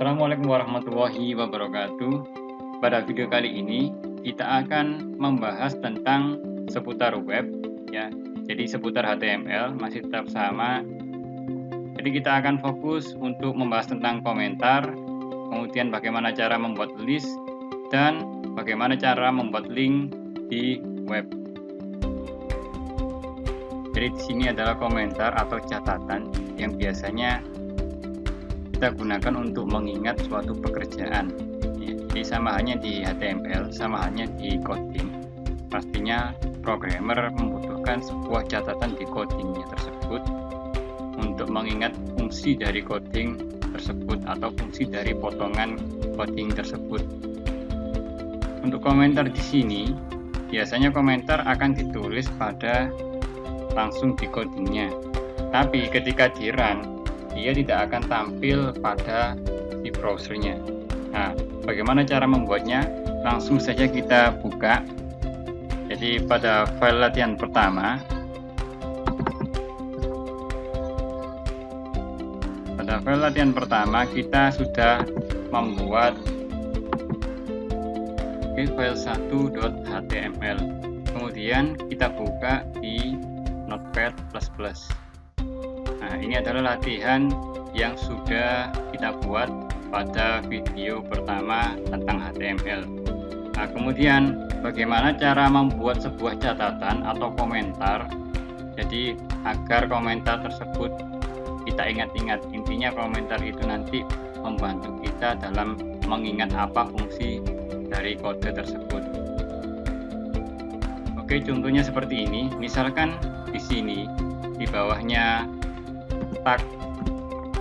Assalamualaikum warahmatullahi wabarakatuh. Pada video kali ini kita akan membahas tentang seputar web ya. Jadi seputar HTML masih tetap sama. Jadi kita akan fokus untuk membahas tentang komentar, kemudian bagaimana cara membuat list dan bagaimana cara membuat link di web. Jadi di sini adalah komentar atau catatan yang biasanya kita gunakan untuk mengingat suatu pekerjaan. Jadi sama halnya di HTML, sama halnya di coding. Pastinya programmer membutuhkan sebuah catatan di codingnya tersebut untuk mengingat fungsi dari coding tersebut atau fungsi dari potongan coding tersebut. Untuk komentar di sini, biasanya komentar akan ditulis pada langsung di codingnya. Tapi ketika di run, dia tidak akan tampil pada si browsernya. Nah, bagaimana cara membuatnya? Langsung saja kita buka. Jadi pada file latihan pertama, kita sudah membuat file 1.html. Kemudian kita buka di Notepad++. Nah, ini adalah latihan yang sudah kita buat pada video pertama tentang HTML. Nah, kemudian bagaimana cara membuat sebuah catatan atau komentar. Jadi agar komentar tersebut kita ingat-ingat. Intinya komentar itu nanti membantu kita dalam mengingat apa fungsi dari kode tersebut. Oke, contohnya seperti ini. Misalkan di sini di bawahnya tag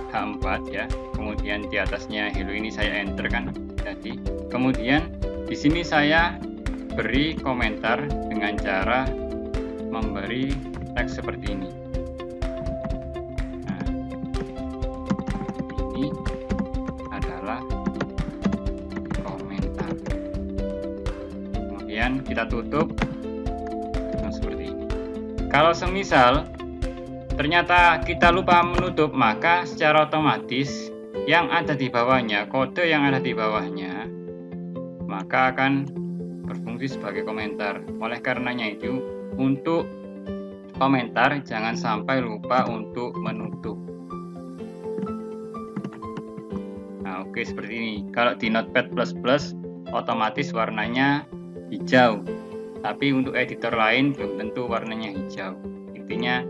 H4 ya, kemudian di atasnya hello, ini saya enter kan. Jadi kemudian di sini saya beri komentar dengan cara memberi teks seperti ini. Nah, ini adalah komentar. Kemudian kita tutup seperti ini. Kalau semisal ternyata kita lupa menutup, maka secara otomatis yang ada di bawahnya, kode yang ada di bawahnya, maka akan berfungsi sebagai komentar. Oleh karenanya itu, untuk komentar jangan sampai lupa untuk menutup. Nah, oke, seperti ini. Kalau di Notepad++, otomatis warnanya hijau. Tapi untuk editor lain belum tentu warnanya hijau. Intinya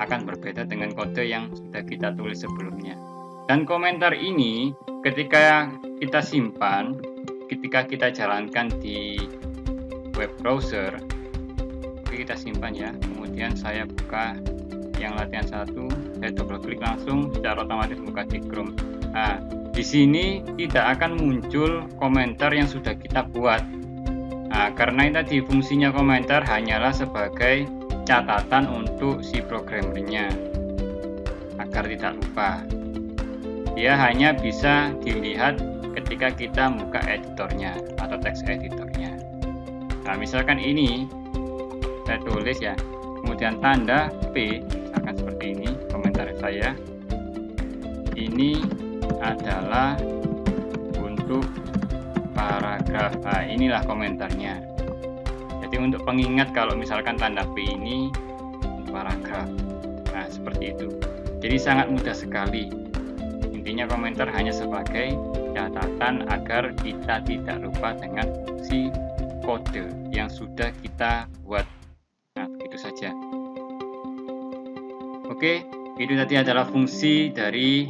akan berbeda dengan kode yang sudah kita tulis sebelumnya. Dan komentar ini ketika kita simpan, ketika kita jalankan di web browser, kita simpan ya. Kemudian saya buka yang latihan 1, saya double klik langsung, secara otomatis buka di Chrome. Nah, di sini tidak akan muncul komentar yang sudah kita buat. Nah, karena tadi fungsinya komentar hanyalah sebagai catatan untuk si programmernya agar tidak lupa. Dia hanya bisa dilihat ketika kita buka editornya atau teks editornya. Nah, misalkan ini saya tulis ya, kemudian tanda P, misalkan seperti ini komentar saya. Ini adalah untuk paragraf. Nah, inilah komentarnya. Jadi untuk pengingat kalau misalkan tanda P ini paragraf. Nah, seperti itu. Jadi sangat mudah sekali. Intinya komentar hanya sebagai catatan agar kita tidak lupa dengan fungsi kode yang sudah kita buat. Nah, begitu saja. Oke, itu tadi adalah fungsi dari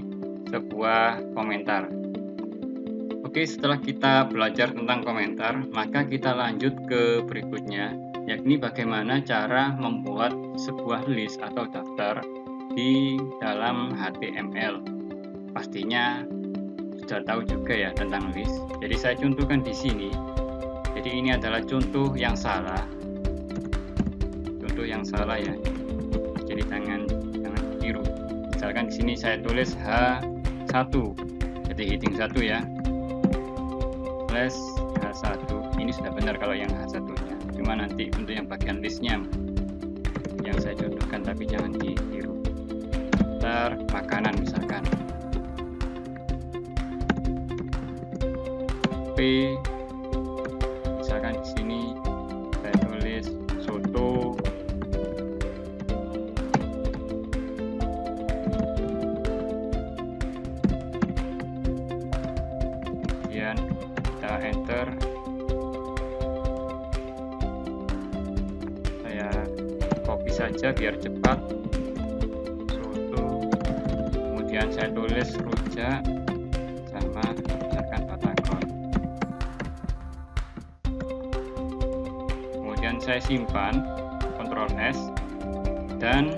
sebuah komentar. Oke, setelah kita belajar tentang komentar, maka kita lanjut ke berikutnya, yakni bagaimana cara membuat sebuah list atau daftar di dalam HTML. Pastinya sudah tahu juga ya tentang list. Jadi saya contohkan di sini. Jadi ini adalah contoh yang salah. Contoh yang salah ya. Jadi jangan tiru. Misalkan di sini saya tulis H1. Jadi heading 1 ya. /H1, ini sudah benar kalau yang H1-nya, cuma nanti untuk yang bagian listnya yang saya contohkan, tapi jangan ditiru. Daftar makanan misalkan. copy, misalkan di sini saya tulis soto, kemudian kita enter, saya copy saja biar cepat, soto, kemudian saya tulis rujak sama misalkan batagor, kemudian saya simpan, Ctrl S, dan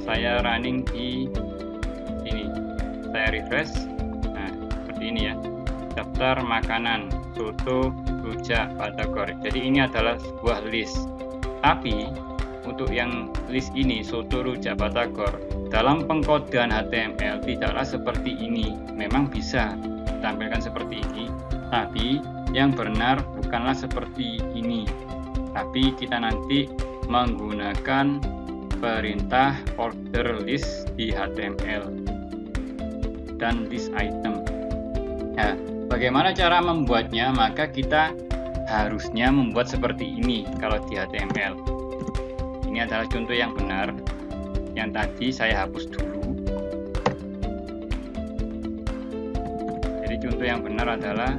saya running di sini, saya refresh. Nah, seperti ini ya, daftar makanan soto, rujak, batagor. Jadi ini adalah sebuah list, tapi untuk yang list ini soto, rujak, batagor, dalam pengkodean HTML tidaklah seperti ini. Memang bisa ditampilkan seperti ini, tapi yang benar bukanlah seperti ini. Tapi kita nanti menggunakan perintah order list di HTML dan list item. Nah, bagaimana cara membuatnya? Maka kita harusnya membuat seperti ini kalau di HTML. Ini adalah contoh yang benar. Yang tadi saya hapus dulu. Jadi contoh yang benar adalah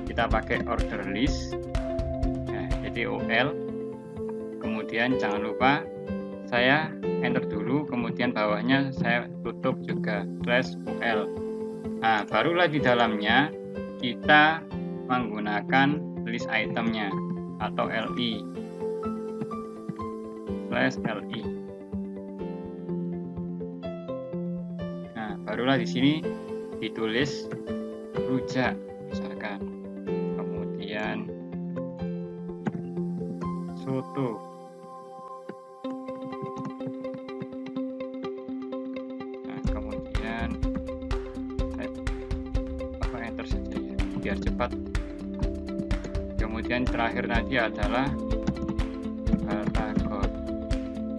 kita pakai order list. Nah, jadi OL. Kemudian jangan lupa saya enter dulu, kemudian bawahnya saya tutup juga /OL. Nah, barulah di dalamnya kita menggunakan list itemnya atau LI /LI. Nah, barulah di sini ditulis rujak misalkan, kemudian soto, nah kemudian saya enter saja ya biar cepat. Kemudian terakhir nanti adalah batagor.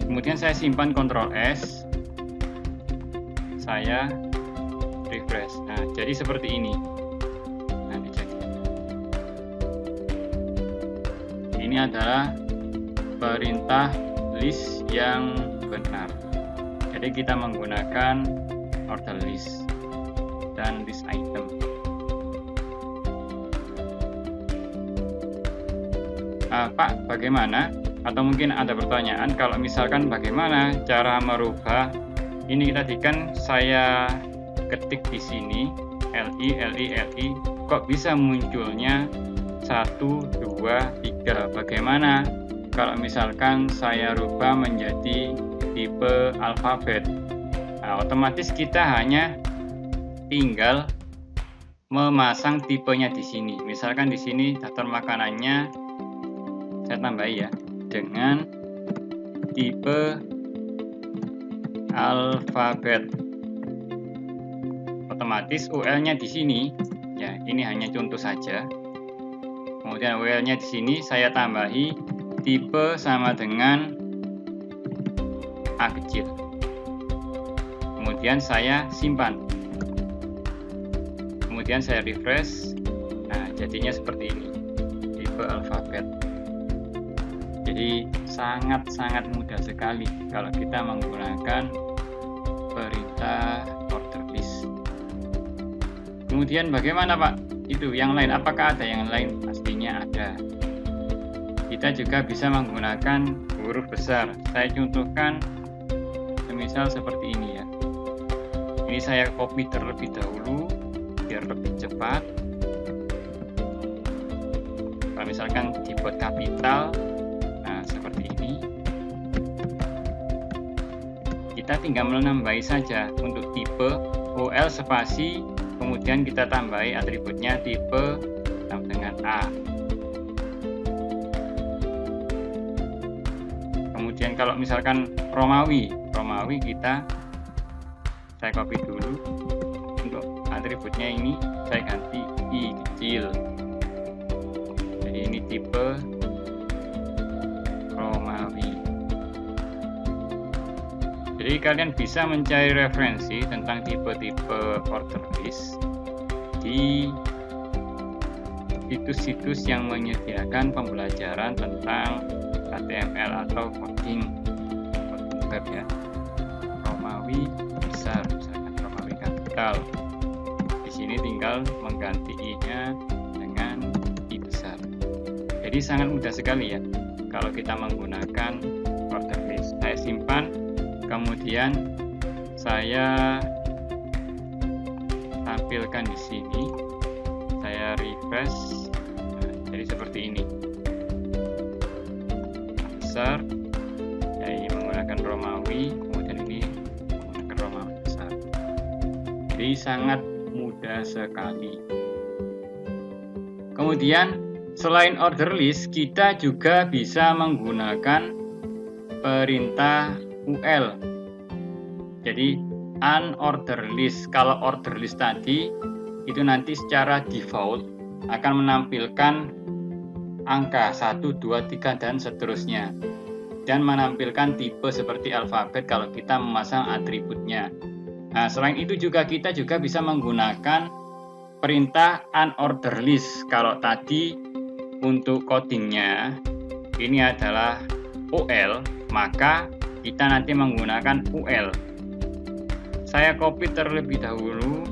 Kemudian saya simpan Ctrl S, saya refresh. Nah, jadi seperti ini. Nah, dicek. Ini adalah perintah list yang benar. Jadi kita menggunakan order list dan list item. Pak, bagaimana? Atau mungkin ada pertanyaan, kalau misalkan bagaimana cara merubah ini tadi kan saya ketik di sini LI, kok bisa munculnya 1, 2, 3. Bagaimana kalau misalkan saya rubah menjadi tipe alfabet? Nah, otomatis kita hanya tinggal memasang tipenya di sini. Misalkan di sini daftar makanannya saya tambahi ya dengan tipe alfabet. Otomatis UL-nya di sini ya, ini hanya contoh saja. Kemudian UL-nya di sini saya tambahi tipe sama dengan A kecil. Kemudian saya simpan. Kemudian saya refresh. Nah, jadinya seperti ini. Tipe alfabet. Jadi sangat-sangat mudah sekali kalau kita menggunakan perintah order list. Kemudian bagaimana Pak? Itu yang lain, apakah ada yang lain? Pastinya ada. Kita juga bisa menggunakan huruf besar. Saya contohkan semisal seperti ini ya. Ini saya copy terlebih dahulu biar lebih cepat. Kalau misalkan dibuat kapital, nah seperti ini. Kita tinggal menambahi saja untuk tipe OL spasi, kemudian kita tambahi atributnya tipe sama dengan A. Kemudian kalau misalkan Romawi saya copy dulu, untuk atributnya ini saya ganti I kecil. Jadi ini tipe Romawi. Jadi kalian bisa mencari referensi tentang tipe-tipe order list di situs-situs yang menyediakan pembelajaran tentang HTML atau coding web ya. Romawi besar, misalkan Romawi kapital. Di sini tinggal mengganti i-nya dengan i besar. Jadi sangat mudah sekali ya kalau kita menggunakan order list. Saya simpan, kemudian saya tampilkan di sini. Saya refresh. Nah, jadi seperti ini. Besar, saya menggunakan Romawi, kemudian ini menggunakan Romawi besar. Jadi sangat mudah sekali. Kemudian selain order list, kita juga bisa menggunakan perintah UL. Jadi unorder list. Kalau order list tadi itu nanti secara default akan menampilkan angka 1, 2, 3 dan seterusnya, dan menampilkan tipe seperti alfabet kalau kita memasang atributnya. Nah, selain itu juga kita juga bisa menggunakan perintah unorder list. Kalau tadi untuk codingnya ini adalah UL, maka kita nanti menggunakan UL. Saya copy terlebih dahulu,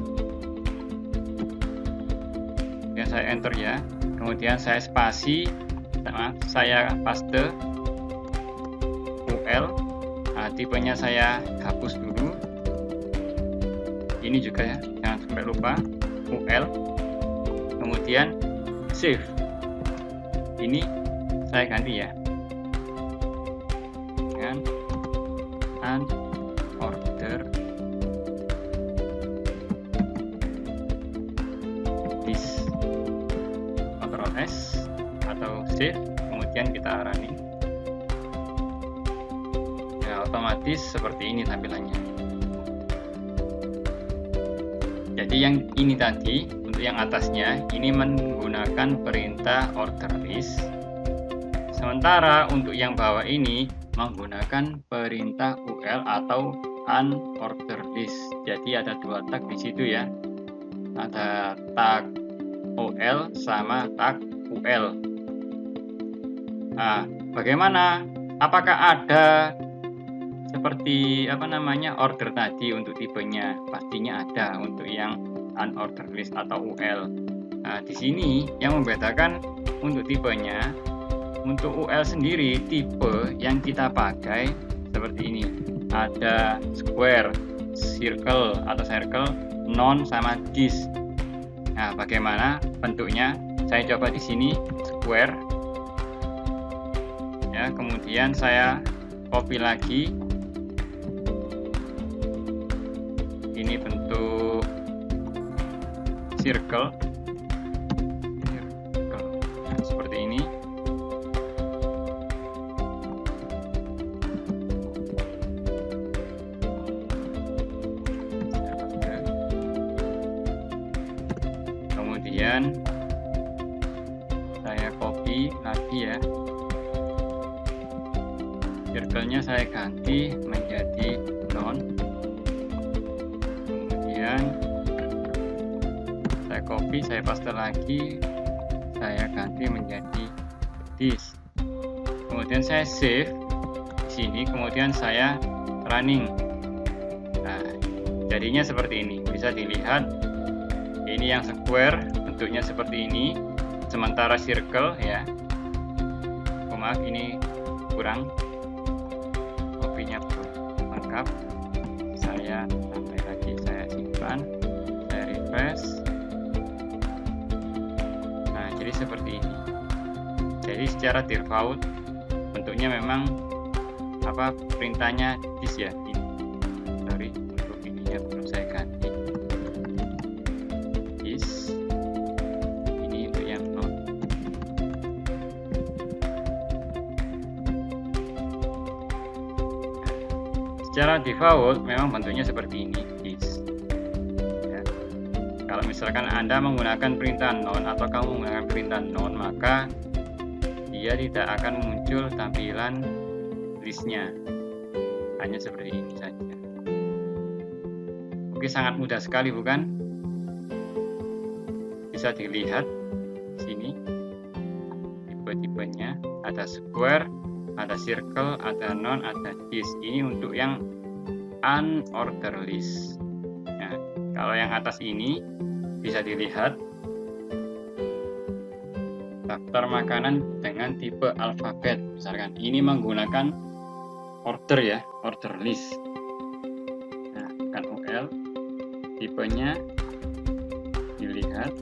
kemudian saya enter ya, kemudian saya spasi, saya paste UL. Nah, tipenya saya hapus dulu, ini juga ya, jangan sampai lupa UL, kemudian save. Ini saya ganti ya dengan unorder list. Ctrl S atau save, kemudian kita running. Ya, otomatis seperti ini tampilannya. Jadi yang ini tadi, untuk yang atasnya, ini menggunakan perintah order list. Sementara untuk yang bawah ini menggunakan perintah UL atau unorder list. Jadi ada dua tag di situ ya. Ada tag OL sama tag UL. Nah, bagaimana? Apakah ada seperti order tadi untuk tipenya? Pastinya ada untuk yang unorder list atau UL. Nah, di sini yang membedakan untuk tipenya. Untuk UL sendiri, tipe yang kita pakai seperti ini. Ada square, circle atau circle, non sama disk. Nah, bagaimana bentuknya? Saya coba di sini square. Ya, kemudian saya copy lagi. Ini bentuk circle. Nah, seperti ini. Kemudian saya copy lagi ya, circle-nya saya ganti menjadi non, kemudian saya copy, saya paste lagi, saya ganti menjadi disk, kemudian saya save di sini, kemudian saya running. Nah, jadinya seperti ini, bisa dilihat. Ini yang square bentuknya seperti ini, sementara circle ya, maaf ini kurang, kopinya belum lengkap. Saya tambah lagi, saya simpan, saya refresh. Nah, jadi seperti ini. Jadi secara default bentuknya memang perintahnya disk ya. Sorry, untuk ininya belum saya ganti. Ini untuk yang non. Secara default memang bentuknya seperti ini, disk. Ya. Kalau misalkan Anda menggunakan perintah non atau kamu menggunakan perintah non, maka dia tidak akan muncul tampilan listnya. Hanya seperti ini saja. Oke, sangat mudah sekali bukan? Bisa dilihat di sini. tipenya. Ada square, ada circle, ada non, ada this. Ini untuk yang unordered list. Nah, kalau yang atas ini bisa dilihat daftar makanan dengan tipe alfabet. Misalkan ini menggunakan order ya, order list. Nah, kan UL, tipenya dilihat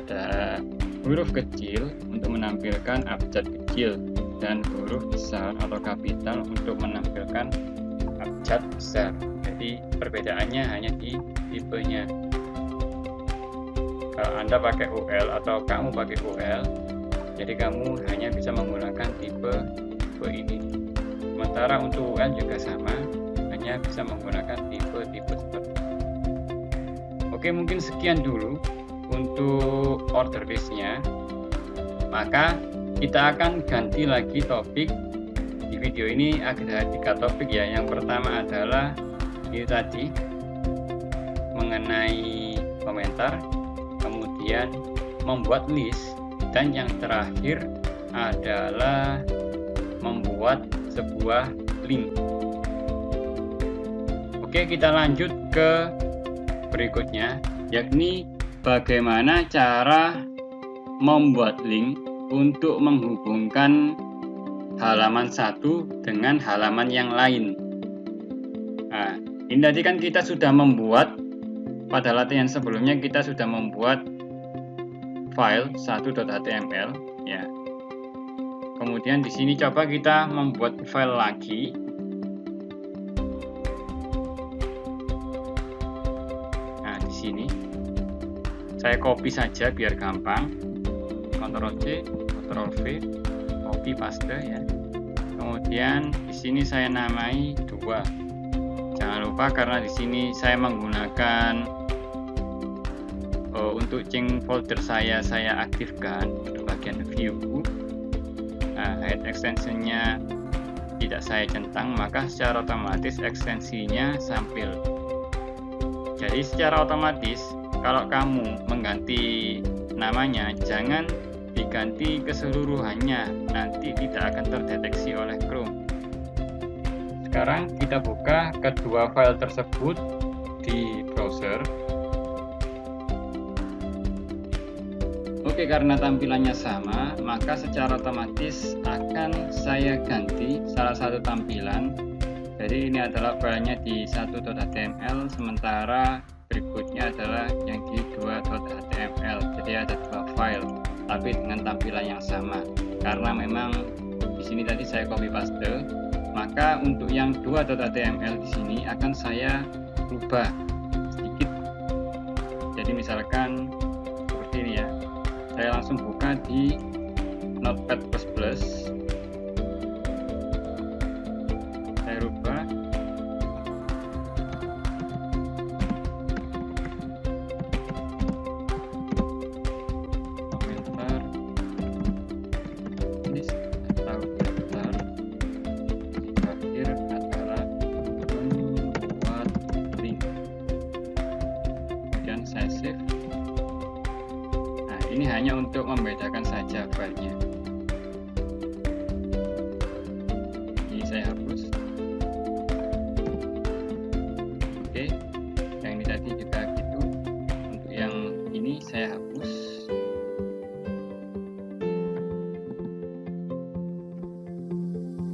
ada huruf kecil untuk menampilkan abjad kecil dan huruf besar atau kapital untuk menampilkan abjad besar. Jadi perbedaannya hanya di tipenya. Kalau Anda pakai UL atau kamu pakai UL, jadi kamu hanya bisa menggunakan tipe ini. Sementara untuk UL juga sama, hanya bisa menggunakan tipe seperti ini. Oke, mungkin sekian dulu untuk order list-nya. Maka kita akan ganti lagi topik. Di video ini ada 3 topik ya. Yang pertama adalah ini tadi mengenai komentar, kemudian membuat list, dan yang terakhir adalah membuat sebuah link. Oke, kita lanjut ke berikutnya, yakni bagaimana cara membuat link untuk menghubungkan halaman satu dengan halaman yang lain. Nah, ini tadi kan kita sudah membuat, pada latihan sebelumnya kita sudah membuat file 1.html ya. Kemudian di sini coba kita membuat file lagi. Nah, di sini saya copy saja biar gampang. Ctrl C, Ctrl V, copy paste ya. Kemudian di sini saya namai 2. Jangan lupa karena di sini saya menggunakan untuk change folder saya aktifkan untuk bagian view. Nah, hide extensionnya tidak saya centang, maka secara otomatis ekstensinya sampil. Jadi secara otomatis kalau kamu mengganti namanya, jangan diganti keseluruhannya, nanti tidak akan terdeteksi oleh Chrome. Sekarang kita buka kedua file tersebut di browser. Oke, karena tampilannya sama, maka secara otomatis akan saya ganti salah satu tampilan. Jadi ini adalah filenya di 1.html, sementara berikutnya adalah yang di 2.html. Jadi ada 2 file, tapi dengan tampilan yang sama. Karena memang di sini tadi saya copy paste, maka untuk yang 2.html di sini akan saya rubah sedikit. Jadi misalkan seperti ini ya. Saya langsung buka di Notepad++. Saya rubah. Komentar list atau daftar. Terakhir adalah membuat link. Kemudian saya save. Ini hanya untuk membedakan saja filenya. Ini saya hapus. Oke, yang ini tadi juga gitu. Untuk yang ini saya hapus.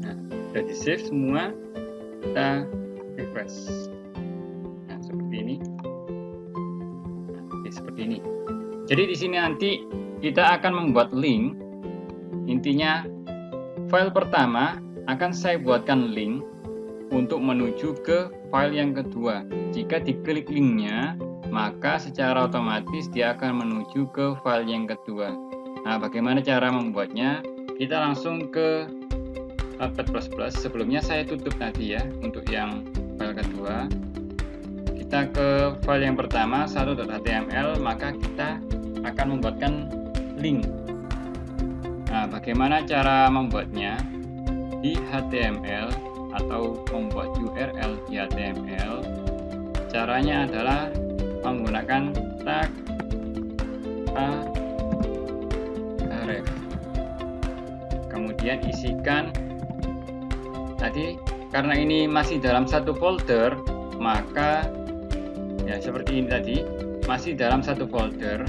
Nah, sudah di save semua. Kita refresh. Nah, seperti ini. Nah, oke, seperti ini. Jadi di sini nanti kita akan membuat link. Intinya file pertama akan saya buatkan link untuk menuju ke file yang kedua. Jika diklik linknya, maka secara otomatis dia akan menuju ke file yang kedua. Nah, bagaimana cara membuatnya? Kita langsung ke Notepad++. Sebelumnya saya tutup tadi ya untuk yang file kedua. Kita ke file yang pertama 1.html, maka kita akan membuatkan link. Nah, bagaimana cara membuatnya? Di HTML atau membuat URL di HTML, caranya adalah menggunakan tag href. kemudian isikan tadi. Karena ini masih dalam satu folder, maka ya seperti ini tadi, masih dalam satu folder,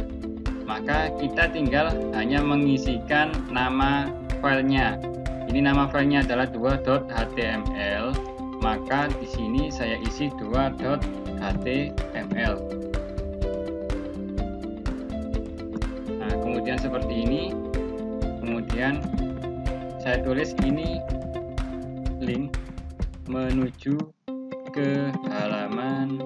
maka kita tinggal hanya mengisikan nama filenya. Ini nama filenya adalah 2.html, maka di sini saya isi 2.html. Nah, kemudian seperti ini, kemudian saya tulis ini link menuju ke halaman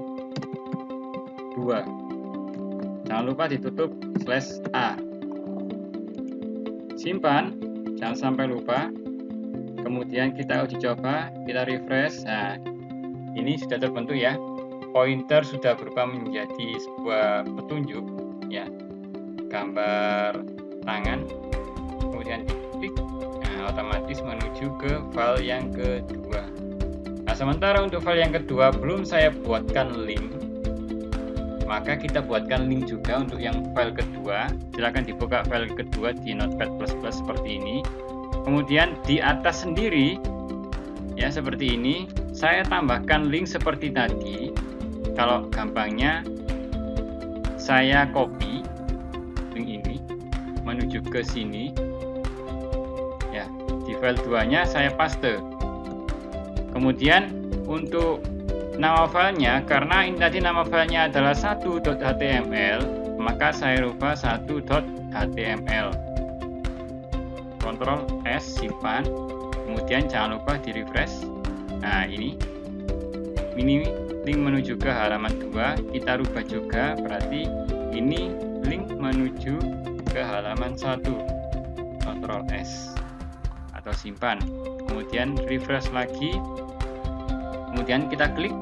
2. Jangan lupa ditutup /a. Simpan, jangan sampai lupa. Kemudian kita uji coba, kita refresh. Nah, ini sudah terbentuk ya. Pointer sudah berubah menjadi sebuah petunjuk ya. Gambar tangan. Kemudian diklik, nah, otomatis menuju ke file yang kedua. Nah, sementara untuk file yang kedua belum saya buatkan link, maka kita buatkan link juga untuk yang file kedua. Silahkan dibuka file kedua di Notepad++ seperti ini. Kemudian di atas sendiri ya seperti ini, saya tambahkan link seperti tadi. Kalau gampangnya saya copy link ini menuju ke sini ya, di file 2 nya saya paste. Kemudian untuk nama filenya, karena ini tadi nama filenya adalah 1.html, maka saya rubah 1.html. Ctrl S, simpan. Kemudian jangan lupa di refresh. Nah, ini link menuju ke halaman 2 kita rubah juga, berarti ini link menuju ke halaman 1. Ctrl S atau simpan. Kemudian refresh lagi. Kemudian kita klik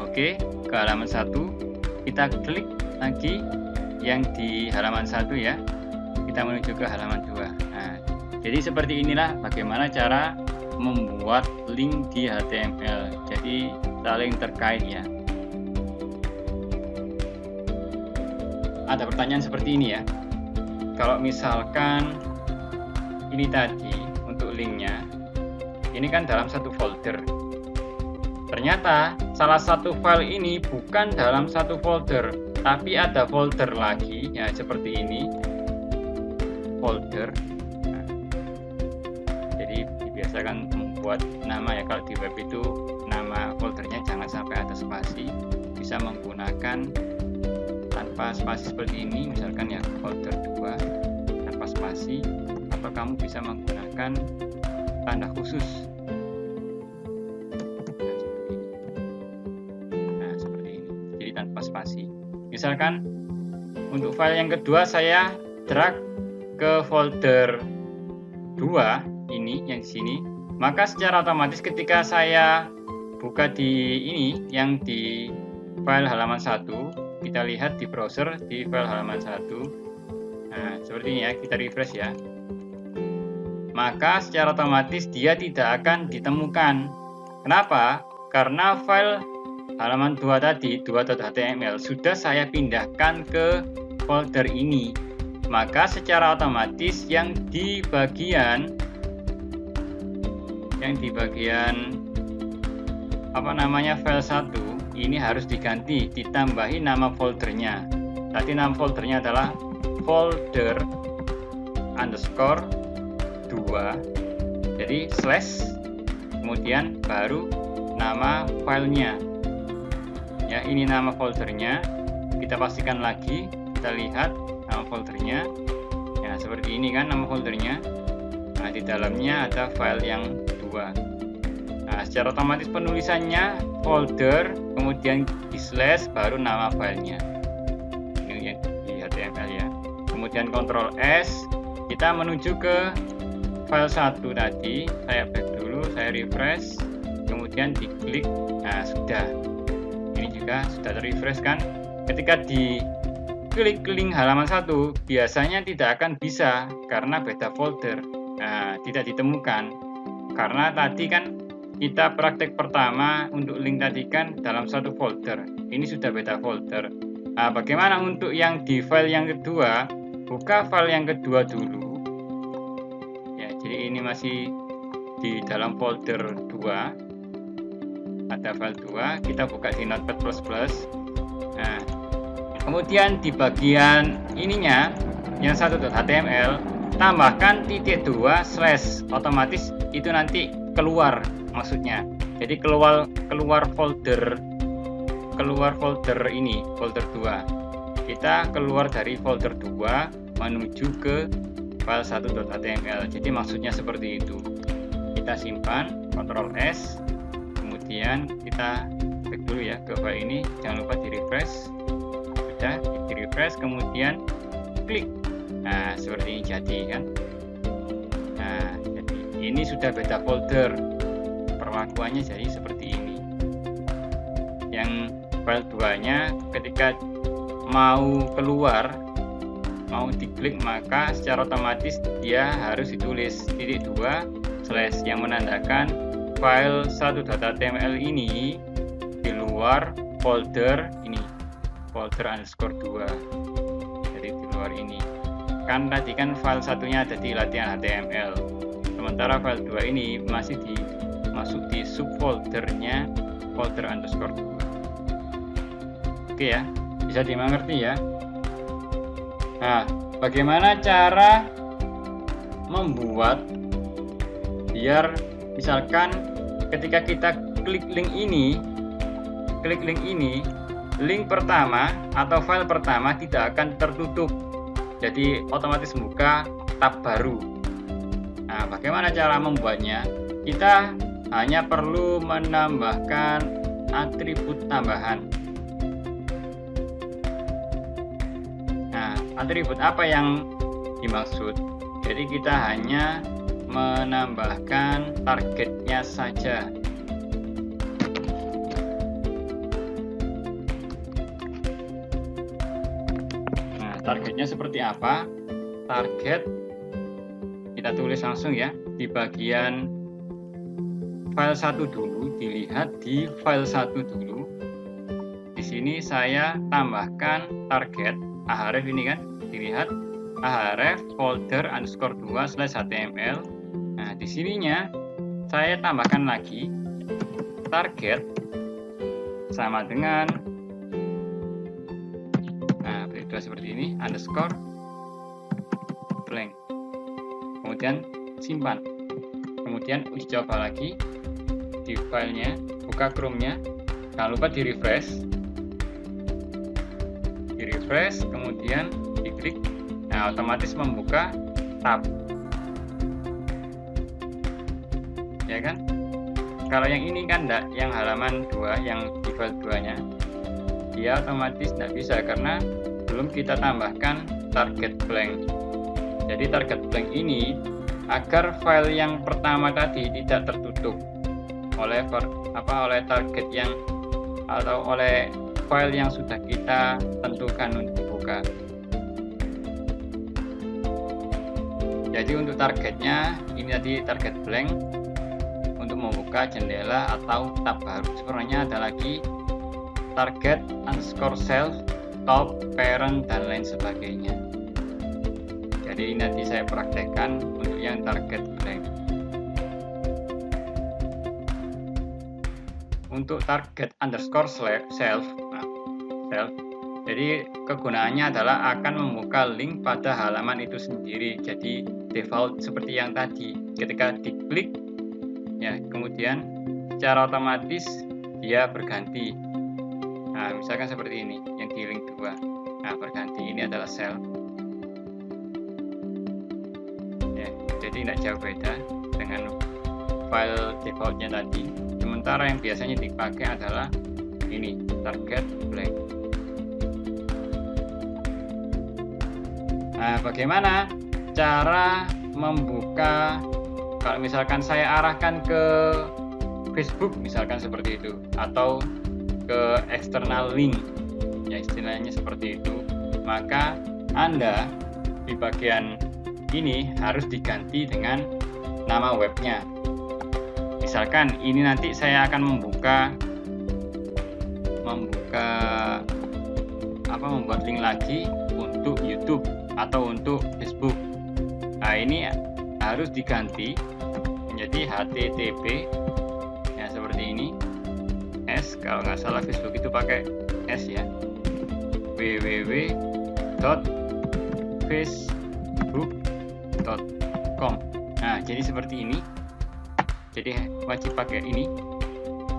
oke ke halaman 1, kita klik lagi yang di halaman 1 ya, kita menuju ke halaman 2. Nah, jadi seperti inilah bagaimana cara membuat link di HTML, jadi saling terkait ya. Ada pertanyaan seperti ini ya, kalau misalkan ini tadi untuk linknya, ini kan dalam satu folder. Ternyata salah satu file ini bukan dalam satu folder, tapi ada folder lagi ya, seperti ini folder. Nah, jadi dibiasakan membuat nama ya, kalau di web itu nama foldernya jangan sampai ada spasi, bisa menggunakan tanpa spasi seperti ini, misalkan ya folder 2 tanpa spasi, atau kamu bisa menggunakan tanda khusus. Tanpa spasi. Misalkan untuk file yang kedua saya drag ke folder 2 ini yang di sini, maka secara otomatis ketika saya buka di ini yang di file halaman 1, kita lihat di browser di file halaman 1. Nah, seperti ini ya, kita refresh ya. Maka secara otomatis dia tidak akan ditemukan. Kenapa? Karena file halaman 2 tadi, 2.html, sudah saya pindahkan ke folder ini. Maka secara otomatis yang di bagian apa namanya file 1 ini harus diganti, ditambahi nama foldernya. Tadi nama foldernya adalah folder underscore 2, jadi slash, kemudian baru nama filenya. Ya, ini nama foldernya. Kita pastikan lagi, kita lihat nama foldernya. Ya, seperti ini kan nama foldernya. Nah, di dalamnya ada file yang 2. Nah, secara otomatis penulisannya folder, kemudian di slash, baru nama filenya. Ini di HTML ya. Kemudian Ctrl S, kita menuju ke file 1 tadi. Saya back dulu, saya refresh, kemudian diklik. Nah, sudah. Ini juga sudah refresh kan. Ketika diklik link halaman 1 biasanya tidak akan bisa karena beda folder. Nah, tidak ditemukan karena tadi kan kita praktek pertama untuk link tadi kan dalam satu folder, ini sudah beda folder. Nah, bagaimana untuk yang di file yang kedua? Buka file yang kedua dulu ya, Jadi ini masih di dalam folder 2, ada file 2, kita buka di Notepad++. Nah, kemudian di bagian ininya yang 1.html tambahkan -2/ otomatis itu nanti keluar, maksudnya jadi keluar folder ini, folder 2. Kita keluar dari folder 2 menuju ke file 1.html. Jadi maksudnya seperti itu. Kita simpan, Ctrl S, kemudian kita back dulu ya ke file ini, jangan lupa di refresh. Sudah di refresh, kemudian klik. Nah, seperti ini jadi kan. Nah, jadi ini sudah beda folder, perlakuannya jadi seperti ini. Yang file 2 nya ketika mau keluar, mau diklik, maka secara otomatis dia harus ditulis -2/ yang menandakan file 1.html ini di luar folder ini, folder _2. Jadi di luar ini. Kan tadi kan file satunya ada di latihan HTML. Sementara file 2 ini masih masuk di subfoldernya folder _2. Oke ya, bisa dimengerti ya. Nah, bagaimana cara membuat biar misalkan ketika kita klik link ini, link pertama atau file pertama tidak akan tertutup, jadi otomatis membuka tab baru. Nah, bagaimana cara membuatnya? Kita hanya perlu menambahkan atribut tambahan. Nah, atribut apa yang dimaksud? Jadi kita hanya menambahkan targetnya saja. Nah, targetnya seperti apa? Target kita tulis langsung ya di bagian file 1 dulu, dilihat di file 1 dulu. Di sini saya tambahkan target ahref ini kan, dilihat ahref folder _2/html. Nah, di sininya saya tambahkan lagi target sama dengan seperti ini _ blank. Kemudian simpan. Kemudian uji coba lagi di filenya, buka Chrome-nya. Jangan lupa di refresh. Kemudian diklik. Nah, otomatis membuka tab. Ya kan? Kalau yang ini kan enggak, yang halaman 2, yang di file 2-nya, dia otomatis tidak bisa karena belum kita tambahkan target blank. Jadi target blank ini agar file yang pertama tadi tidak tertutup oleh target yang atau oleh file yang sudah kita tentukan untuk dibuka. Jadi untuk targetnya ini tadi target blank untuk membuka jendela atau tab baru. Sebenarnya ada lagi target _self, top, parent, dan lain sebagainya. Jadi nanti saya praktekkan untuk yang target blank. Untuk target _self, jadi kegunaannya adalah akan membuka link pada halaman itu sendiri. Jadi default seperti yang tadi, ketika diklik ya, kemudian secara otomatis dia berganti. Nah, misalkan seperti ini yang di link 2. Nah, berganti, ini adalah self. Ya, jadi tidak jauh beda dengan file defaultnya tadi. Sementara yang biasanya dipakai adalah ini, target blank. Nah, bagaimana cara membuka kalau misalkan saya arahkan ke Facebook misalkan seperti itu, atau ke external link ya, istilahnya seperti itu, maka Anda di bagian ini harus diganti dengan nama webnya. Misalkan ini nanti saya akan membuat link lagi untuk YouTube atau untuk Facebook. Nah, ini harus diganti menjadi HTTP ya, seperti ini. S, kalau nggak salah Facebook itu pakai S ya, www.facebook.com. Nah, jadi seperti ini. Jadi wajib pakai ini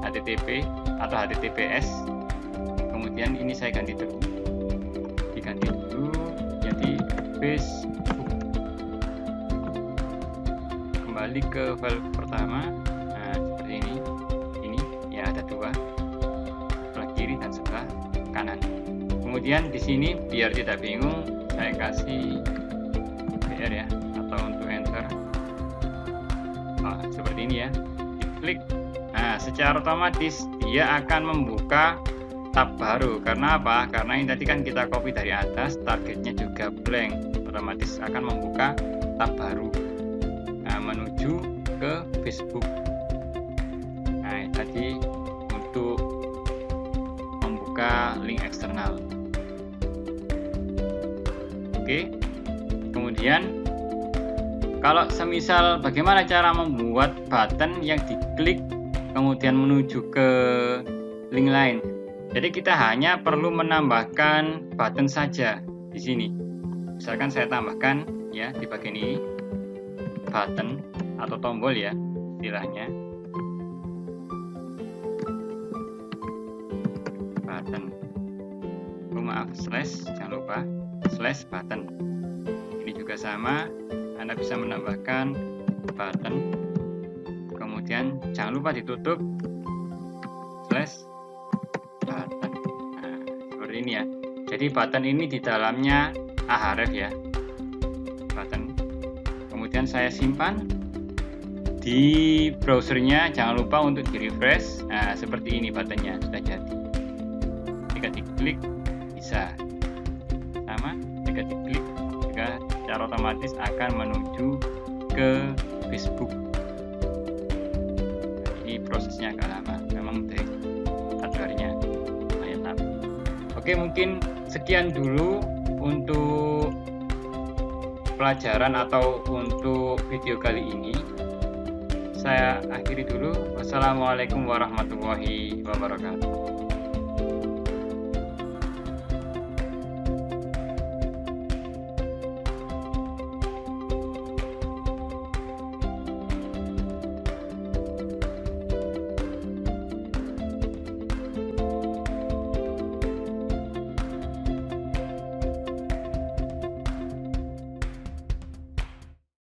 HTTP atau HTTPS. Kemudian ini saya ganti dulu, diganti dulu jadi Facebook. Kembali ke file pertama. Nah, seperti ini ya, ada dua, sebelah kiri dan sebelah kanan. Kemudian di sini biar tidak bingung, saya kasih BR ya, atau untuk enter. Seperti ini ya, diklik. Nah, secara otomatis dia akan membuka tab baru. Karena apa? Karena ini tadi kan kita copy dari atas, targetnya juga blank, otomatis akan membuka tab baru. Nah, menuju ke Facebook. Nah, tadi untuk membuka link eksternal. Oke. Kemudian kalau semisal bagaimana cara membuat button yang diklik kemudian menuju ke link lain. Jadi kita hanya perlu menambahkan button saja di sini. Misalkan saya tambahkan ya di bagian ini button atau tombol ya istilahnya. Button. Oh, maaf, slash, jangan lupa slash button. Ini juga sama, Anda bisa menambahkan button. Kemudian jangan lupa ditutup slash button. Nah, seperti ini ya. Jadi button ini di dalamnya Ahref ya, button. Kemudian saya simpan di browsernya. Jangan lupa untuk di refresh. Nah, seperti ini buttonnya sudah jadi. Jika diklik bisa sama, jika diklik juga secara otomatis akan menuju ke Facebook. Nah, ini prosesnya agak lama, memang dari hardware-nya lumayan lama. Oke, mungkin sekian dulu untuk pelajaran atau untuk video kali ini. Saya akhiri dulu. Wassalamualaikum warahmatullahi wabarakatuh.